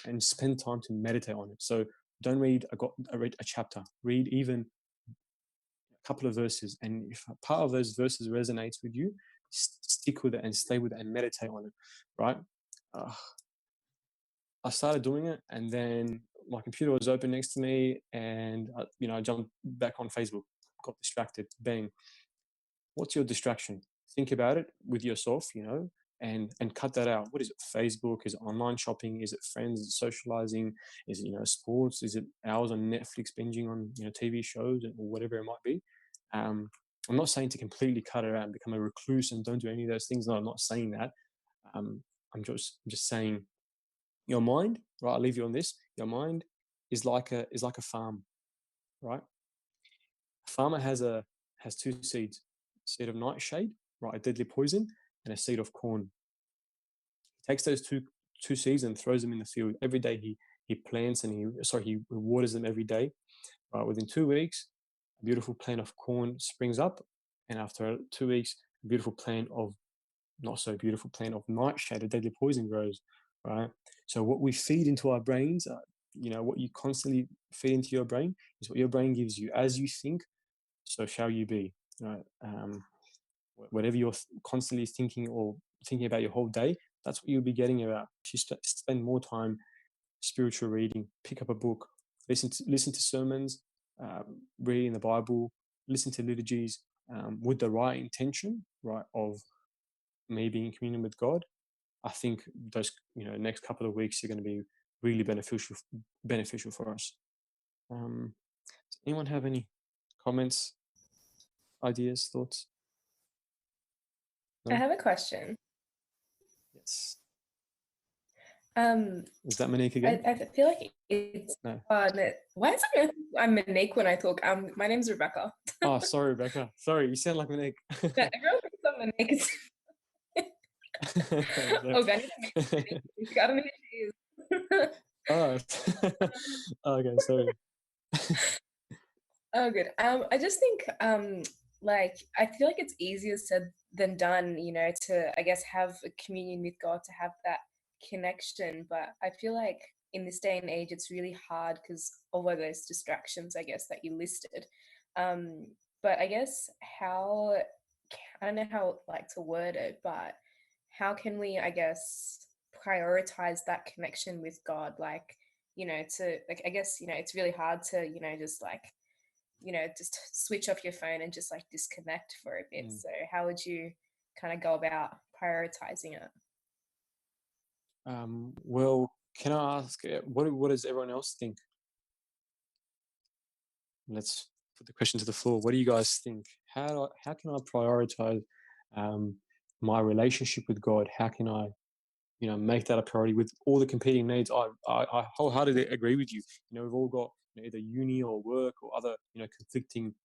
S4: and spend time to meditate on it. So don't read a chapter. Read even a couple of verses, and if a part of those verses resonates with you, stick with it and stay with it and meditate on it, right? I started doing it, and then my computer was open next to me, and I jumped back on Facebook, got distracted. Bang! What's your distraction? Think about it with yourself, and cut that out. What is it? Facebook? Is it online shopping? Is it friends? Is it socializing? Is it sports? Is it hours on Netflix binging on TV shows or whatever it might be? I'm not saying to completely cut it out and become a recluse and don't do any of those things. No, I'm not saying that. I'm just saying your mind, right? I'll leave you on this. Your mind is like a farm, right? A farmer has two seeds: a seed of nightshade, right, a deadly poison, and a seed of corn. He takes those two seeds and throws them in the field every day. He plants and he waters them every day. Right, within 2 weeks, a beautiful plant of corn springs up, and after 2 weeks, a beautiful plant of not so beautiful plant of nightshade, a deadly poison, grows. Right. So what we feed into our brains, what you constantly feed into your brain is what your brain gives you. As you think, so shall you be. Right. Whatever you're constantly thinking or thinking about your whole day, that's what you'll be getting about. You spend more time spiritual reading, pick up a book, listen to sermons, reading the Bible, listen to liturgies with the right intention, right, of me being in communion with God. I think those next couple of weeks are going to be really beneficial for us. Does anyone have any comments, ideas, thoughts? No?
S6: I have a question.
S4: Yes.
S6: Um,
S4: Is that Monique again?
S6: I feel like it's
S4: No.
S6: why is it I'm Monique when I talk? My name's Rebecca.
S4: Oh, sorry, Rebecca. Sorry, you sound like Monique.
S6: Yeah, everyone thinks I'm Monique. Oh, God, I need to make Monique. I don't know who she is.
S4: Oh, okay, sorry.
S6: Oh, good. I just think, like, I feel like it's easier said than done, to, I guess, have a communion with God, to have that connection. But I feel like in this day and age, it's really hard because of all those distractions, I guess, that you listed. But I guess I don't know how, like, to word it, but how can we, I guess, prioritize that connection with God? Like, to, like, I guess, it's really hard to, just like, just switch off your phone and just like disconnect for a bit. So how would you kind of go about prioritizing it?
S4: Well, can I ask, what does everyone else think? Let's put the question to the floor. What do you guys think? How can I prioritize my relationship with God? How can I, make that a priority with all the competing needs? I wholeheartedly agree with you. We've all got either uni or work or other, conflicting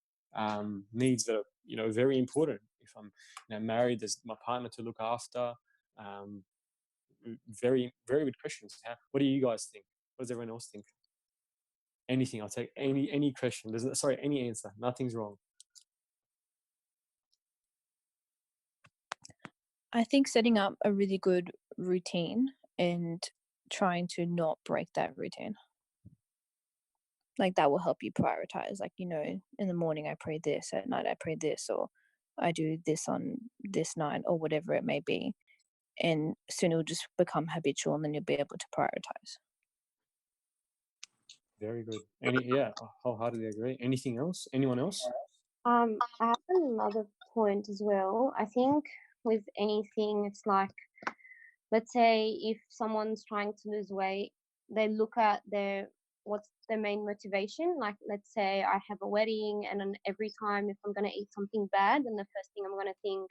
S4: needs that are, very important. If I'm, married, there's my partner to look after. Very, very good questions. What do you guys think? What does everyone else think? Anything, I'll take any question. Any answer. Nothing's wrong.
S5: I think setting up a really good routine and trying to not break that routine. Like that will help you prioritize. Like, in the morning I pray this, at night I pray this, or I do this on this night, or whatever it may be. and soon it'll just become habitual, and then you'll be able to prioritize.
S4: Very good. I wholeheartedly agree. Anything else? Anyone else?
S7: I have another point as well. I think with anything, it's like, let's say if someone's trying to lose weight, they look at what's their main motivation. Like, let's say I have a wedding, and then every time if I'm going to eat something bad, then the first thing I'm going to think,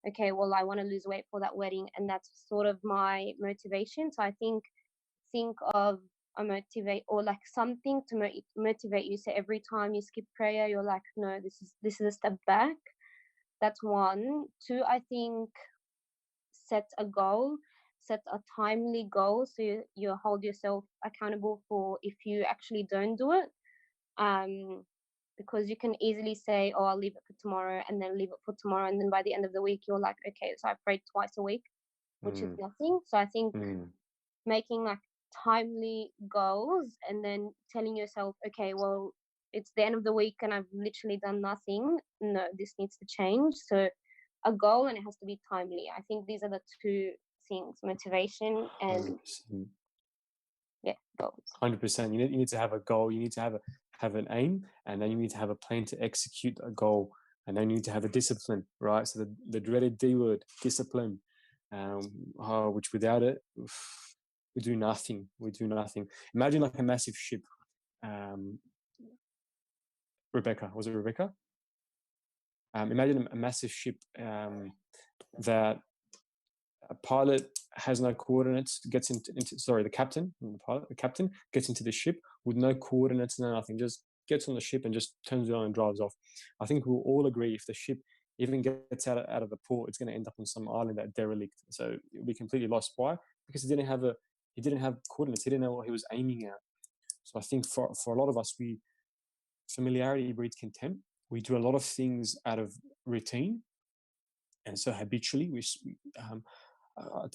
S7: okay, well, I want to lose weight for that wedding, and that's sort of my motivation. So I think of a motivate, or like something to motivate you. So every time you skip prayer, you're like, no, this is a step back. That's one. Two, I think set a goal, set a timely goal, so you hold yourself accountable for if you actually don't do it. Because you can easily say, oh, I'll leave it for tomorrow, and then leave it for tomorrow, and then by the end of the week you're like, okay, so I prayed twice a week, which is nothing. So I think making like timely goals, and then telling yourself, okay, well, it's the end of the week and I've literally done nothing. No, this needs to change. So a goal, and it has to be timely. I think these are the two things: motivation and
S4: 100%.
S7: goals.
S4: 100%. You need to have a goal. You need to have an aim, and then you need to have a plan to execute a goal, and then you need to have a discipline, right? So the dreaded D word, discipline, which without it, we do nothing. We do nothing. Imagine like a massive ship. Rebecca, was it Rebecca? Imagine a massive ship that a pilot has no coordinates, gets into the captain, the captain gets into the ship with no coordinates, no nothing, just gets on the ship and just turns it on and drives off. I think we'll all agree if the ship even gets out of the port, it's going to end up on some island that derelict. So it'll be completely lost. Why? Because he didn't have coordinates. He didn't know what he was aiming at. So I think for a lot of us, familiarity breeds contempt. We do a lot of things out of routine, and so habitually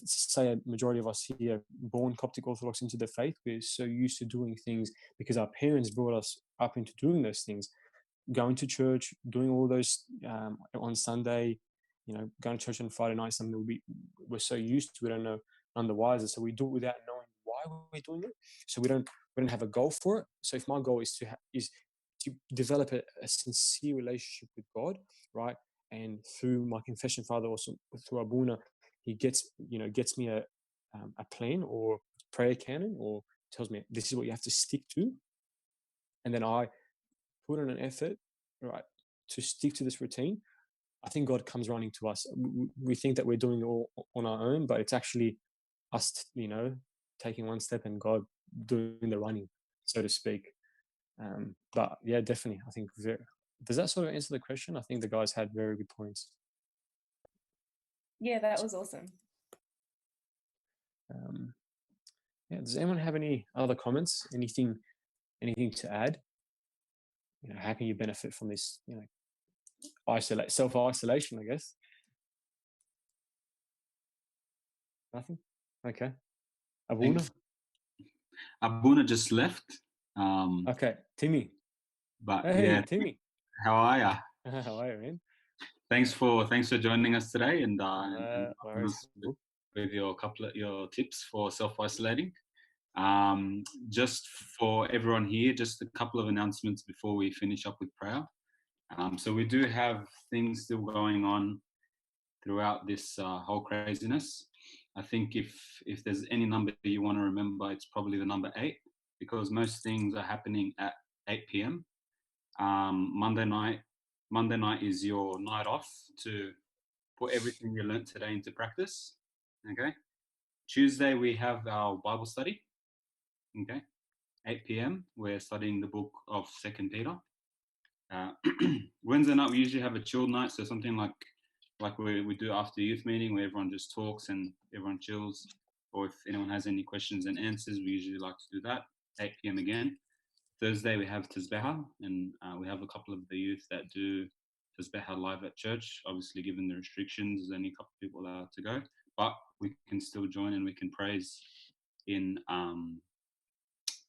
S4: say a majority of us here, born Coptic Orthodox into the faith, we're so used to doing things because our parents brought us up into doing those things, going to church, doing all those on Sunday, going to church on Friday night, something we're so used to, we don't know none the wiser. So we do it without knowing why we're doing it. So we don't have a goal for it. So if my goal is to develop a sincere relationship with God, right? And through my confession father, also through Abuna, he gets me a plan or prayer canon, or tells me this is what you have to stick to, and then I put in an effort, right, to stick to this routine. I think God comes running to us. We think that we're doing it all on our own, but it's actually us, taking one step and God doing the running, so to speak. But yeah, definitely, I think. Does that sort of answer the question? I think the guys had very good points.
S6: Yeah, that was awesome.
S4: Does anyone have any other comments? Anything to add? How can you benefit from this? Self-isolation, I guess. Nothing. Okay. Abuna.
S8: Abuna just left.
S4: Okay, Timmy.
S8: But
S4: hey,
S8: yeah,
S4: Timmy.
S8: How are ya?
S4: How are you, man?
S8: Thanks for joining us today and with your tips for self-isolating. Just for everyone here, just a couple of announcements before we finish up with prayer. So we do have things still going on throughout this whole craziness. I think if there's any number you want to remember, it's probably the number 8, because most things are happening at 8 p.m. Monday night is your night off to put everything you learnt today into practice. Okay. Tuesday we have our Bible study. Okay. 8 p.m. we're studying the book of 2 Peter. Wednesday night we usually have a chilled night, so something like we do after the youth meeting, where everyone just talks and everyone chills, or if anyone has any questions and answers, we usually like to do that. 8 p.m. again. Thursday we have Tazbeha, and we have a couple of the youth that do Tazbeha live at church. Obviously, given the restrictions, there's only a couple of people allowed to go, but we can still join and we can praise in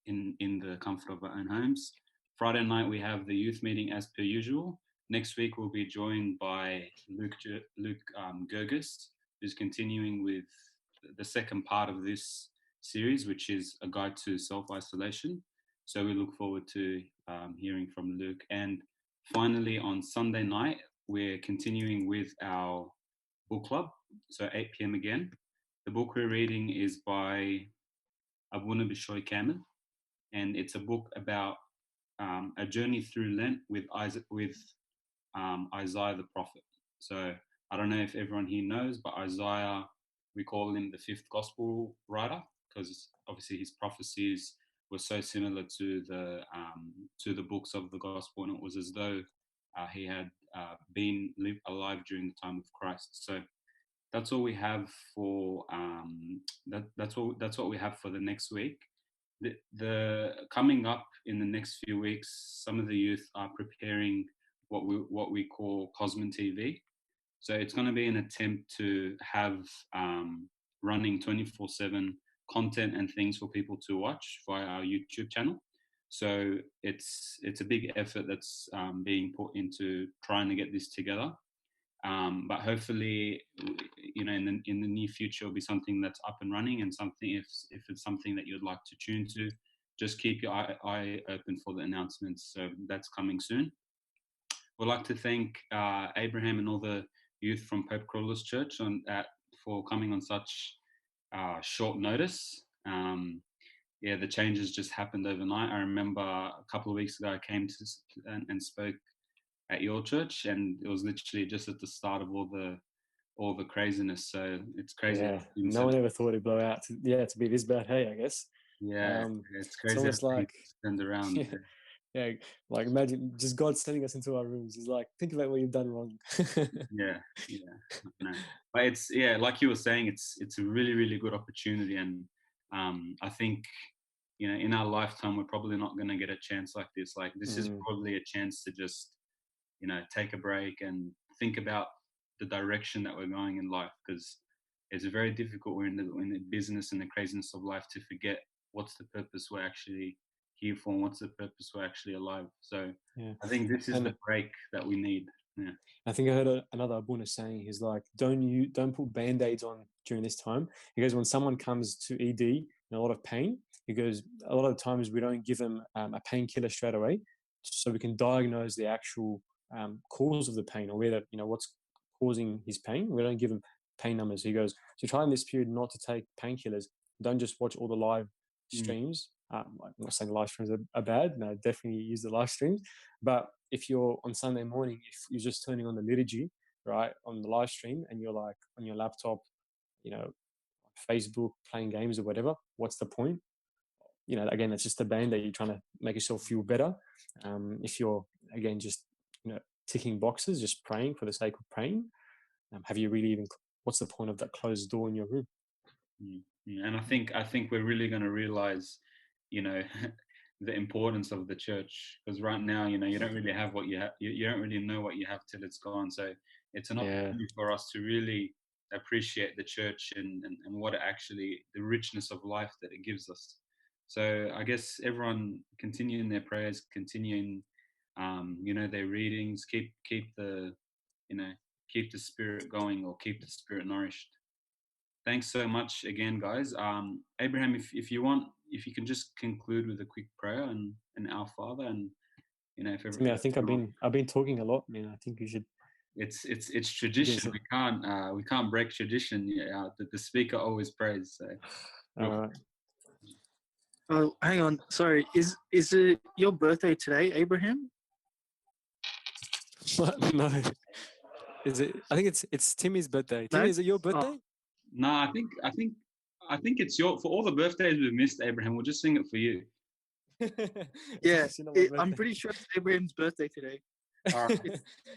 S8: the comfort of our own homes. Friday night we have the youth meeting as per usual. Next week we'll be joined by Luke Gerges, who's continuing with the second part of this series, which is a guide to self-isolation. So we look forward to hearing from Luke. And finally, on Sunday night, we're continuing with our book club, so 8 p.m. again. The book we're reading is by Abuna Bishoy Kamen, and it's a book about a journey through Lent with Isaiah the prophet. So I don't know if everyone here knows, but Isaiah, we call him the fifth gospel writer because obviously his prophecies were so similar to the books of the gospel, and it was as though he had been alive during the time of Christ. So that's all we have for that's what we have for the next week. The coming up in the next few weeks, some of the youth are preparing what we call Cosmin TV. So it's going to be an attempt to have running 24/7 content and things for people to watch via our YouTube channel. So it's a big effort that's being put into trying to get this together. But hopefully, you know, in the near future, will be something that's up and running, and something if it's something that you'd like to tune to, just keep your eye open for the announcements. So that's coming soon. We'd like to thank Abraham and all the youth from Pope Crawler's Church for coming on such short notice. Yeah, the changes just happened overnight. I remember a couple of weeks ago I came and spoke at your church, and it was literally just at the start of all the craziness. So it's crazy.
S4: Yeah, no one ever thought it'd blow out to be this bad. Hey, I guess.
S8: Yeah, it's crazy.
S4: It's almost like
S8: turned around.
S4: Yeah, like imagine just God sending us into our rooms. He's like, think about what you've done wrong.
S8: yeah. No. But it's like you were saying, it's a really, really good opportunity, and I think, you know, in our lifetime we're probably not going to get a chance like this. Like this is probably a chance to just, you know, take a break and think about the direction that we're going in life, because it's very difficult. We're in the business and the craziness of life to forget what's the purpose we're actually here for and what's the purpose we're actually alive. So yeah. I think this is the break that we need. Yeah.
S4: I think I heard another Abuna saying, he's like, don't put band-aids on during this time. He goes, when someone comes to ED in a lot of pain, he goes, a lot of the times we don't give them a painkiller straight away, so we can diagnose the actual cause of the pain, or whether, you know, what's causing his pain. We don't give them pain numbers. He goes, so try in this period not to take painkillers. Don't just watch all the live streams. I'm not saying live streams are bad. No, definitely use the live streams. But if you're on Sunday morning, if you're just turning on the liturgy, right, on the live stream, and you're like on your laptop, you know, Facebook playing games or whatever, what's the point? You know, again, it's just a band that you're trying to make yourself feel better. If you're, again, just, you know, ticking boxes, just praying for the sake of praying, have you really even, what's the point of that closed door in your room?
S8: Yeah, and I think we're really going to realize, you know, the importance of the church, because right now, you know, you don't really have what you have. You don't really know what you have till it's gone. So it's an opportunity for us to really appreciate the church and what it actually, the richness of life that it gives us. So I guess everyone continuing their prayers, continuing, you know, their readings, keep the, you know, keep the spirit going, or keep the spirit nourished. Thanks so much again, guys. Abraham, if you want, if you can just conclude with a quick prayer and Our Father, and, you know, if everyone,
S4: I think I've been talking a lot, man. I think you should.
S8: It's tradition. We can't break tradition. Yeah, the speaker always prays. So.
S4: All right.
S3: Oh, hang on. Sorry. Is it your birthday today, Abraham?
S4: What? No. Is it? I think it's Timmy's birthday. Timmy, is it your birthday?
S3: Oh.
S8: No, I think it's your, for all the birthdays we've missed, Abraham. We'll just sing it for you.
S3: Yeah, I'm pretty sure it's Abraham's birthday today.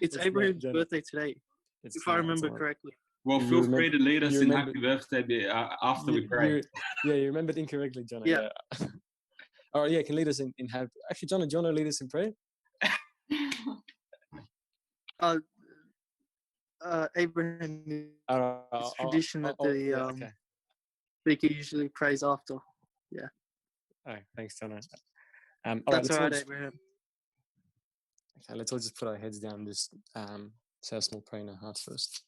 S3: It's Abraham's birthday today, if I remember correctly.
S8: Well, feel free to lead us in happy birthday after we pray.
S4: You remembered incorrectly, John. Yeah. All right, can lead us in happy. Actually, John, do you want to lead us in prayer?
S3: Abraham, it's tradition that the speaker usually prays after. Yeah.
S4: All right, thanks, John.
S3: That's all right, Abraham.
S4: Okay, let's all just put our heads down and just say a small prayer in our hearts first.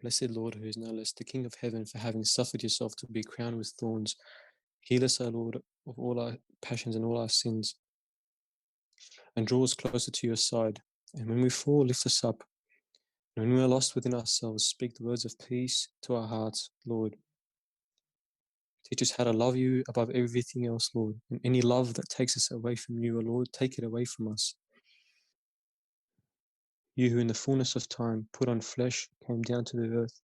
S4: Blessed Lord, who is no less the King of heaven, for having suffered yourself to be crowned with thorns, heal us, O Lord, of all our passions and all our sins, and draw us closer to your side. And when we fall, lift us up. And when we are lost within ourselves, speak the words of peace to our hearts, Lord. Teach us how to love you above everything else, Lord. And any love that takes us away from you, O Lord, take it away from us. You who in the fullness of time put on flesh, came down to the earth,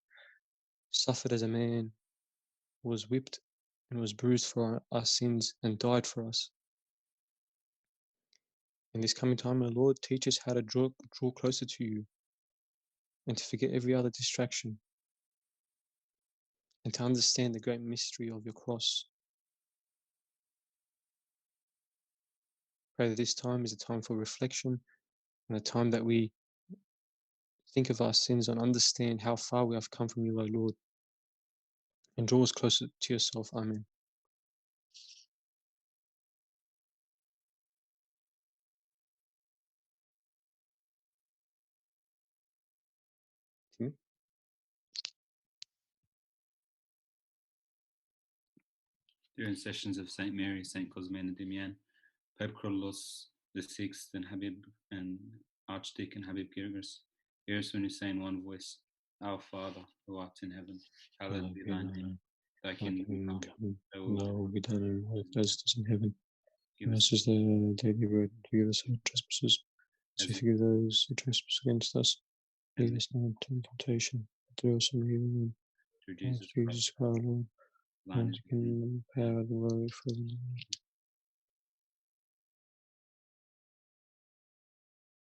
S4: suffered as a man, was whipped and was bruised for our sins, and died for us. In this coming time, O Lord, teach us how to draw closer to you and to forget every other distraction and to understand the great mystery of your cross. Pray that this time is a time for reflection and a time that we think of our sins and understand how far we have come from you, O Lord, and draw us closer to yourself. Amen.
S8: During sessions of St. Mary, St. Cosme and Damian, Pope Carlos VI and Habib and Archdeacon Habib Girgis, hear us when you say in one voice, Our Father, who art in heaven, hallowed be thy name. Thy kingdom come, thy will
S4: be done on earth as it is in heaven.
S8: give
S4: us
S8: us
S4: the daily bread, forgive us our trespasses, as we forgive those who trespass against us. Lead us not into temptation, but deliver us from evil.
S8: through
S4: Lord
S8: Jesus
S4: Jesus
S8: Christ,
S4: our Lord,
S8: thine
S4: and
S8: is the kingdom,
S4: kingdom, power, and glory forever.